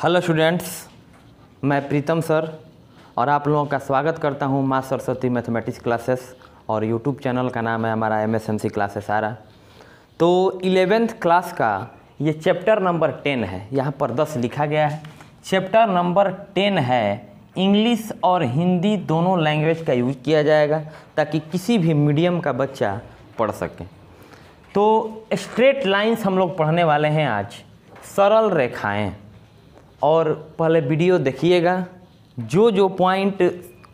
Hello students, मैं प्रीतम sir और आप लोगों का स्वागत करता हूं माँ सरस्वती मैथमेटिक्स क्लासेस और यूट्यूब चैनल का नाम है हमारा MSMC क्लासेस आ रहा। तो 11th क्लास का ये चैप्टर नंबर 10 है, यहाँ पर 10 लिखा गया है। चैप्टर नंबर 10 है, इंग्लिश और हिंदी दोनों लैंग्वेज का यूज किया जाएगा ताकि किसी भी मीडियम का बच्चा पढ़ सके। तो स्ट्रेट लाइंस हम लोग पढ़ने वाले हैं आज, सरल रेखाएं। और पहले वीडियो देखिएगा, जो पॉइंट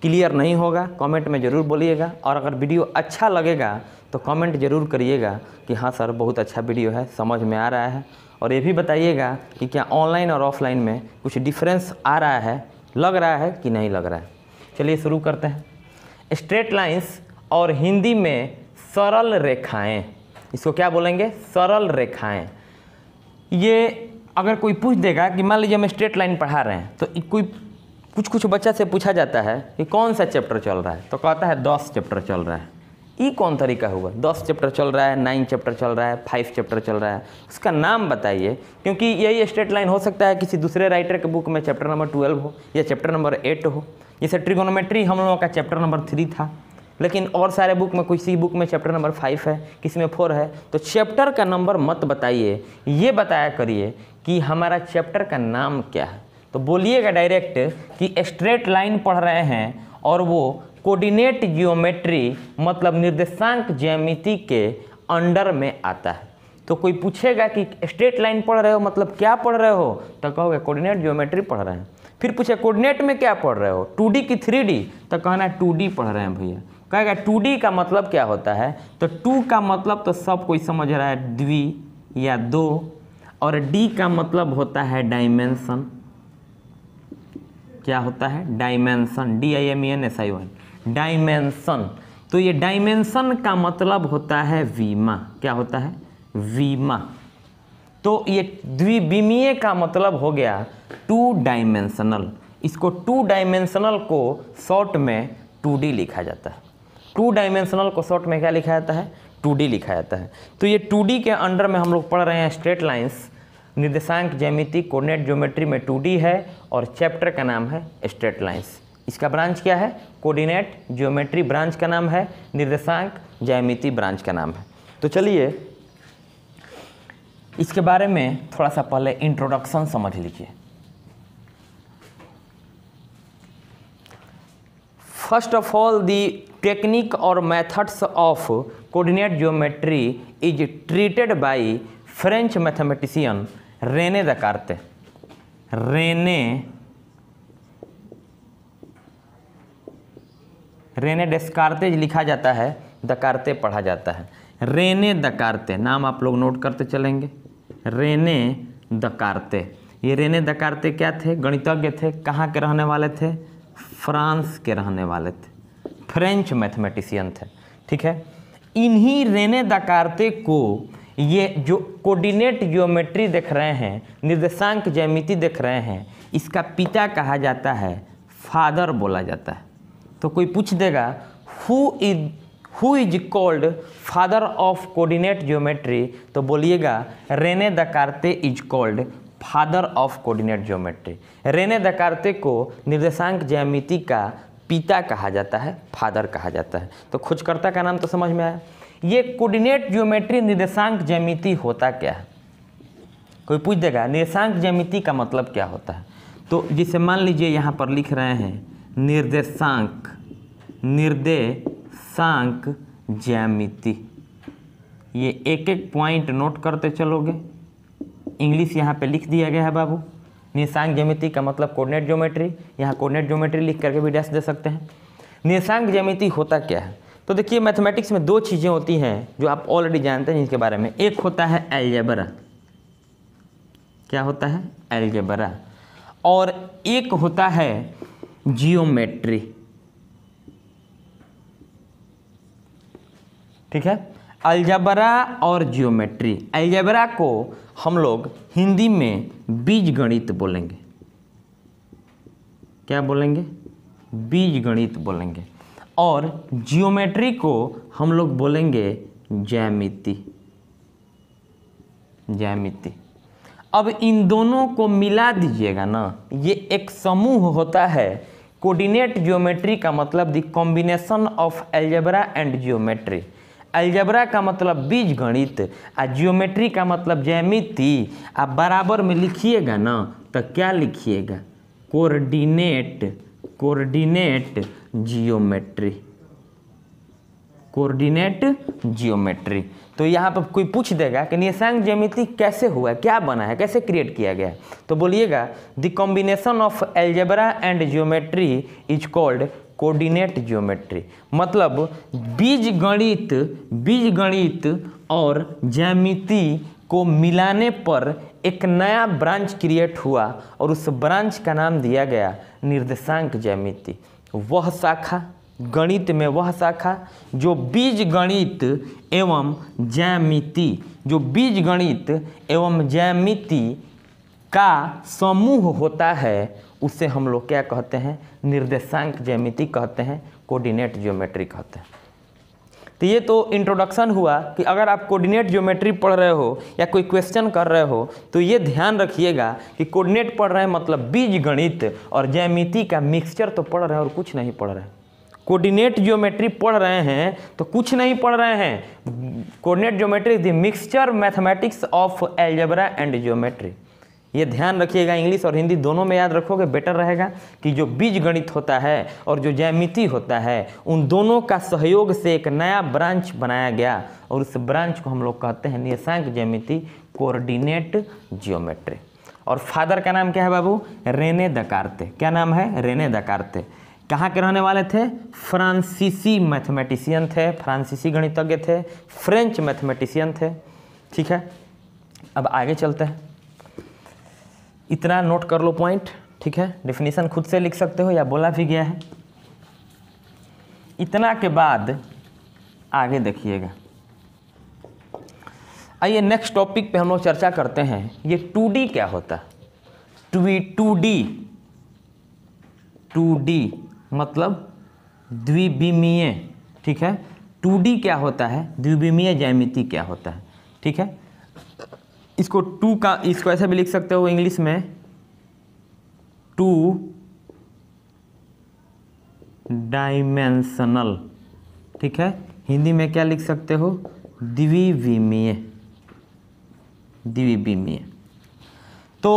क्लियर नहीं होगा कमेंट में ज़रूर बोलिएगा, और अगर वीडियो अच्छा लगेगा तो कमेंट ज़रूर करिएगा कि हाँ सर बहुत अच्छा वीडियो है, समझ में आ रहा है। और ये भी बताइएगा कि क्या ऑनलाइन और ऑफलाइन में कुछ डिफरेंस आ रहा है, लग रहा है कि नहीं लग रहा है। चलिए शुरू करते हैं। स्ट्रेट लाइंस और हिंदी में सरल रेखाएं, इसको क्या बोलेंगे? सरल रेखाएं। ये अगर कोई पूछ देगा कि मान लीजिए हम स्ट्रेट लाइन पढ़ा रहे हैं, तो कोई कुछ बच्चा से पूछा जाता है कि कौन सा चैप्टर चल रहा है, तो कहता है 10 चैप्टर चल रहा है। ये कौन तरीका हुआ? 10 चैप्टर चल रहा है, 9 चैप्टर चल रहा है, 5 चैप्टर चल रहा है, उसका नाम बताइए। क्योंकि यही स्ट्रेट लाइन हो सकता है किसी दूसरे राइटर के बुक में चैप्टर नंबर 12 हो या चैप्टर नंबर 8 हो। जैसे ट्रिगोनोमेट्री हम लोगों का चैप्टर नंबर 3 था, लेकिन और सारे बुक में, किसी बुक में चैप्टर नंबर 5 है, किसी में 4 है। तो चैप्टर का नंबर मत बताइए, ये बताया करिए कि हमारा चैप्टर का नाम क्या है। तो बोलिएगा डायरेक्ट कि स्ट्रेट लाइन पढ़ रहे हैं और वो कोऑर्डिनेट जियोमेट्री मतलब निर्देशांक ज्यामिति के अंडर में आता है। तो कोई पूछेगा कि स्ट्रेट लाइन पढ़ रहे हो मतलब क्या पढ़ रहे हो, तो कहोगे कोऑर्डिनेट जियोमेट्री पढ़ रहे हैं। फिर पूछे कोऑर्डिनेट में क्या पढ़ रहे हो, 2D की 3D, तो कहना 2D पढ़ रहे हैं भैया। कहेगा 2D का मतलब क्या होता है, तो 2 का मतलब तो सब कोई समझ रहा है, द्वि या 2, और D का मतलब होता है डायमेंशन। क्या होता है? Dimension, DIMENSION, dimension. तो ये डायमेंशन का मतलब होता है विमा। क्या होता है? विमा। तो ये द्विविमीय का मतलब हो गया 2 डायमेंशनल। इसको 2 डायमेंशनल को शॉर्ट में 2D लिखा जाता है। 2 डायमेंशनल को शॉर्ट में क्या लिखा जाता है? 2D लिखा जाता है। तो ये 2D के अंडर में हम लोग पढ़ रहे हैं स्ट्रेट लाइंस। निर्देशांक ज्यामिति कोऑर्डिनेट ज्योमेट्री में 2D है और चैप्टर का नाम है स्ट्रेट लाइंस। इसका ब्रांच क्या है? कोऑर्डिनेट ज्योमेट्री ब्रांच का नाम है, निर्देशांक ज्यामिति ब्रांच का नाम है। तो चलिए इसके बारे में थोड़ा सा पहले इंट्रोडक्शन समझ लीजिए। First of all the technique और methods of coordinate geometry is treated by French mathematician Rene Descartes. Rene Descartes लिखा जाता है, दकार्ते पढ़ा जाता है। रेने दकार्ते नाम आप लोग नोट करते चलेंगे। रेने दकार्ते, ये रेने दकार्ते क्या थे? गणितज्ञ थे। कहाँ के रहने वाले थे? फ्रांस के रहने वाले थे, फ्रेंच मैथमेटिशियन थे। ठीक है, इन्हीं रेने दकार्ते को ये जो कोऑर्डिनेट ज्योमेट्री देख रहे हैं, निर्देशांक ज्यामिति देख रहे हैं, इसका पिता कहा जाता है, फादर बोला जाता है। तो कोई पूछ देगा who is called father of coordinate geometry, तो बोलिएगा Rene Descartes is called father of coordinate geometry. Rene Descartes को निर्देशांक ज्यामिति का पिता कहा जाता है, फादर कहा जाता है। तो खोजकर्ता का नाम तो समझ में आया। ये कोऑर्डिनेट ज्योमेट्री निर्देशांक ज्यामिति होता क्या है? कोई पूछ देगा निर्देशांक ज्यामिति का मतलब क्या होता है, तो जिसे मान लीजिए यहाँ पर लिख रहे हैं निर्देशांक ज्यामिति। ये एक एक पॉइंट नोट करते चलोगे। इंग्लिश यहाँ पे लिख दिया गया है बाबू। निर्देशांक ज्यामिति का मतलब कोऑर्डिनेट ज्योमेट्री, यहाँ कोऑर्डिनेट ज्योमेट्री लिख करके भी डैश दे सकते हैं। निर्देशांक ज्यामिति होता क्या है? तो देखिए मैथमेटिक्स में 2 चीज़ें होती हैं जो आप ऑलरेडी जानते हैं जिनके बारे में। एक होता है अलजेब्रा। क्या होता है? अलजेब्रा। और एक होता है जियोमेट्री। ठीक है, अलजेब्रा और जियोमेट्री। अलजेब्रा को हम लोग हिंदी में बीजगणित बोलेंगे। क्या बोलेंगे? बीजगणित बोलेंगे। और जियोमेट्री को हम लोग बोलेंगे ज्यामिति। अब इन दोनों को मिला दीजिएगा ना, ये एक समूह होता है। कोऑर्डिनेट ज्योमेट्री का मतलब the combination of algebra and geometry. Algebra का मतलब बीज गणित आ ज्योमेट्री का मतलब ज्यामिति। आप बराबर में लिखिएगा ना तो क्या लिखिएगा, कोऑर्डिनेट जियोमेट्री, कोऑर्डिनेट जियोमेट्री। तो यहाँ पर कोई पूछ देगा कि नियतांक ज्यामिति कैसे हुआ है, क्या बना है, कैसे क्रिएट किया गया है, तो बोलिएगा the combination of algebra and geometry is called coordinate geometry. मतलब बीज गणित और ज्यामिति को मिलाने पर एक नया ब्रांच क्रिएट हुआ और उस ब्रांच का नाम दिया गया निर्देशांक ज्यामिति। वह शाखा, गणित में वह शाखा जो बीज गणित एवं ज्यामिति का समूह होता है, उसे हम लोग क्या कहते हैं, निर्देशांक ज्यामिति कहते हैं, कोऑर्डिनेट ज्योमेट्री कहते हैं। तो ये तो इंट्रोडक्शन हुआ कि अगर आप कोऑर्डिनेट ज्योमेट्री पढ़ रहे हो या कोई क्वेश्चन कर रहे हो तो ये ध्यान रखिएगा कि कोऑर्डिनेट पढ़ रहे हैं मतलब बीज गणित और ज्यामिति का मिक्सचर तो पढ़ रहे हैं और कुछ नहीं पढ़ रहे हैं। कोऑर्डिनेट ज्योमेट्री पढ़ रहे हैं तो कुछ नहीं पढ़ रहे हैं। Coordinate geometry is the mixture mathematics of algebra and geometry. ये ध्यान रखिएगा, इंग्लिश और हिंदी दोनों में याद रखोगे बेटर रहेगा कि जो बीज गणित होता है और जो ज्यामिति होता है उन दोनों का सहयोग से एक नया ब्रांच बनाया गया और उस ब्रांच को हम लोग कहते हैं निर्देशांक ज्यामिति, कोऑर्डिनेट जियोमेट्री। और फादर का नाम क्या है बाबू, रेने दकार्ते। क्या नाम है, रेने दकार्ते। कहाँ के रहने वाले थे, फ्रांसीसी मैथमेटिशियन थे, फ्रांसीसी गणितज्ञ थे, फ्रेंच मैथमेटिशियन थे। ठीक है, अब आगे चलते हैं। इतना नोट कर लो पॉइंट, ठीक है। डेफिनेशन खुद से लिख सकते हो या बोला भी गया है। इतना के बाद आगे देखिएगा। आइए नेक्स्ट टॉपिक पे हम लोग चर्चा करते हैं। ये 2D क्या होता है, 2D मतलब द्विविमीय। ठीक है, 2D क्या होता है, द्विविमीय ज्यामिति क्या होता है। ठीक है, इसको इसको ऐसे भी लिख सकते हो इंग्लिश में 2 डायमेंशनल। ठीक है, हिंदी में क्या लिख सकते हो, द्विविमीय। तो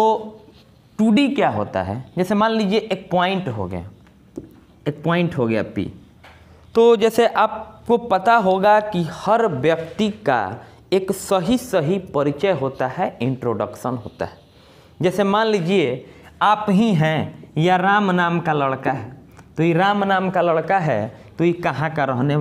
2D क्या होता है, जैसे मान लीजिए एक पॉइंट हो गया P। तो जैसे आपको पता होगा कि हर व्यक्ति का एक सही परिचय होता है, इंट्रोडक्शन होता है। जैसे मान लीजिए आप ही हैं या राम नाम का लड़का है, तो ये राम नाम का लड़का है तो ये कहाँ का रहने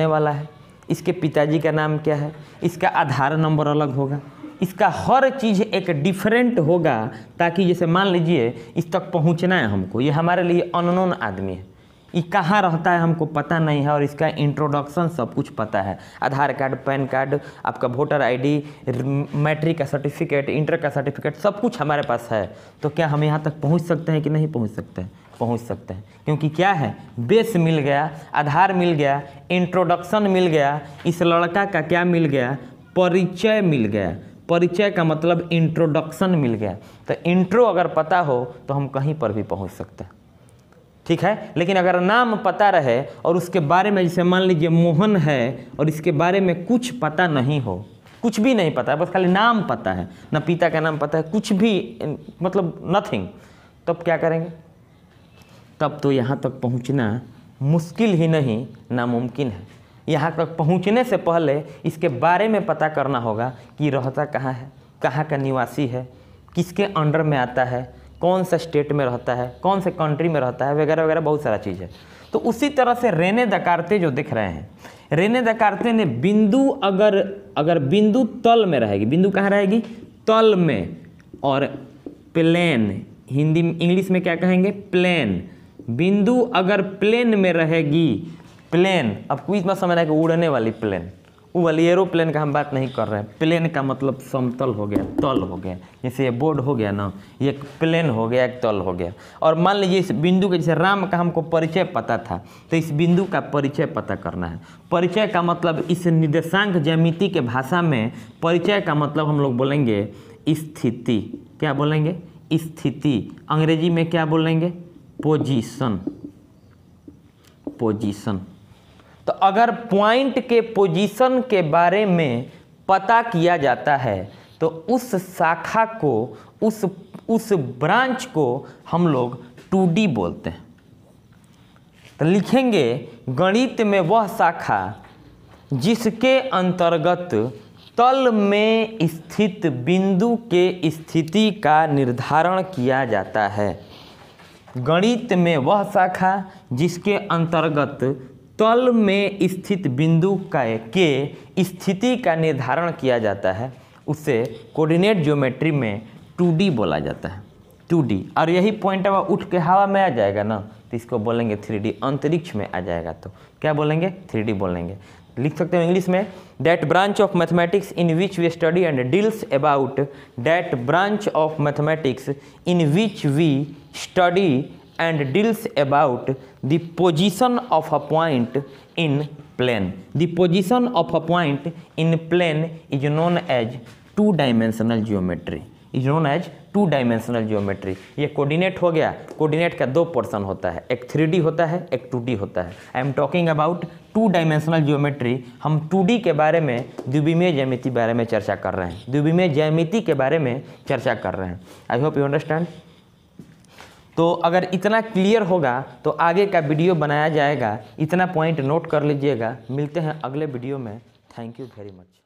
वाला है, इसके पिताजी का नाम क्या है, इसका आधार नंबर अलग होगा, इसका हर चीज़ एक डिफरेंट होगा, ताकि जैसे मान लीजिए इस तक पहुंचना है हमको, ये हमारे लिए अननोन आदमी है, ये कहाँ रहता है हमको पता नहीं है और इसका इंट्रोडक्शन सब कुछ पता है। आधार कार्ड, पैन कार्ड, आपका वोटर आईडी, मैट्रिक का सर्टिफिकेट, इंटर का सर्टिफिकेट, सब कुछ हमारे पास है। तो क्या हम यहाँ तक पहुँच सकते हैं कि नहीं पहुँच सकते हैं? पहुँच सकते हैं, क्योंकि क्या है, बेस मिल गया, आधार मिल गया, इंट्रोडक्शन मिल गया, इस लड़का का क्या मिल गया, परिचय मिल गया। परिचय का मतलब इंट्रोडक्शन मिल गया। तो इंट्रो अगर पता हो तो हम कहीं पर भी पहुँच सकते हैं। ठीक है, लेकिन अगर नाम पता रहे और उसके बारे में, जैसे मान लीजिए मोहन है और इसके बारे में कुछ पता नहीं हो, कुछ भी नहीं पता है, बस खाली नाम पता है, ना पिता का नाम पता है, कुछ भी मतलब नथिंग, तब क्या करेंगे? तब तो यहाँ तक पहुँचना मुश्किल ही नहीं, नामुमकिन है। यहाँ तक पहुँचने से पहले इसके बारे में पता करना होगा कि रहता कहाँ है, कहाँ का निवासी है, किसके अंडर में आता है, कौन सा स्टेट में रहता है, कौन से कंट्री में रहता है, वगैरह वगैरह बहुत सारा चीज़ है। तो उसी तरह से रेने दकार्ते जो दिख रहे हैं, रेने दकार्ते ने बिंदु अगर बिंदु तल में रहेगी, बिंदु कहाँ रहेगी, तल में, और प्लेन, हिंदी इंग्लिश में क्या कहेंगे, प्लेन। बिंदु अगर प्लेन में रहेगी, प्लेन, अब क्विज में समझना है कि उड़ने वाली प्लेन, वो वाली एरोप्लेन का हम बात नहीं कर रहे हैं। प्लेन का मतलब समतल हो गया, तल हो गया। जैसे ये बोर्ड हो गया ना, ये एक प्लेन हो गया, एक तल हो गया। और मान लीजिए इस बिंदु के, जैसे राम का हमको परिचय पता था, तो इस बिंदु का परिचय पता करना है। परिचय का मतलब इस निर्देशांक ज्यामिति के भाषा में परिचय का मतलब हम लोग बोलेंगे स्थिति। क्या बोलेंगे? स्थिति। अंग्रेजी में क्या बोलेंगे? पोजीशन। पोजीशन। तो अगर पॉइंट के पोजीशन के बारे में पता किया जाता है तो उस शाखा को, उस ब्रांच को हम लोग 2D बोलते हैं। तो लिखेंगे गणित में वह शाखा जिसके अंतर्गत तल में स्थित बिंदु के स्थिति का निर्धारण किया जाता है। गणित में वह शाखा जिसके अंतर्गत तल में स्थित बिंदु के स्थिति का निर्धारण किया जाता है, उसे कोऑर्डिनेट ज्योमेट्री में 2D बोला जाता है। 2D। और यही पॉइंट अब उठ के हवा में आ जाएगा ना, तो इसको बोलेंगे 3D। अंतरिक्ष में आ जाएगा तो क्या बोलेंगे? 3D बोलेंगे। लिख सकते हो इंग्लिश में, that branch of mathematics in which we study and deals about, that branch of mathematics in which we study and deals about the position of a point in plane. The position of a point in plane is known as two-dimensional geometry. Is known as two-dimensional geometry. ये coordinate हो गया। Coordinate का दो portion होता है, एक 3D होता है, एक 2D होता है। I am talking about to-dimensional geometry. हम 2D के बारे में, द्विविमीय ज्यामिति बारे में चर्चा कर रहे हैं। द्विविमीय ज्यामिति के बारे में चर्चा कर रहे हैं। I hope you understand. तो अगर इतना क्लियर होगा तो आगे का वीडियो बनाया जाएगा। इतना पॉइंट नोट कर लीजिएगा। मिलते हैं अगले वीडियो में। Thank you very much.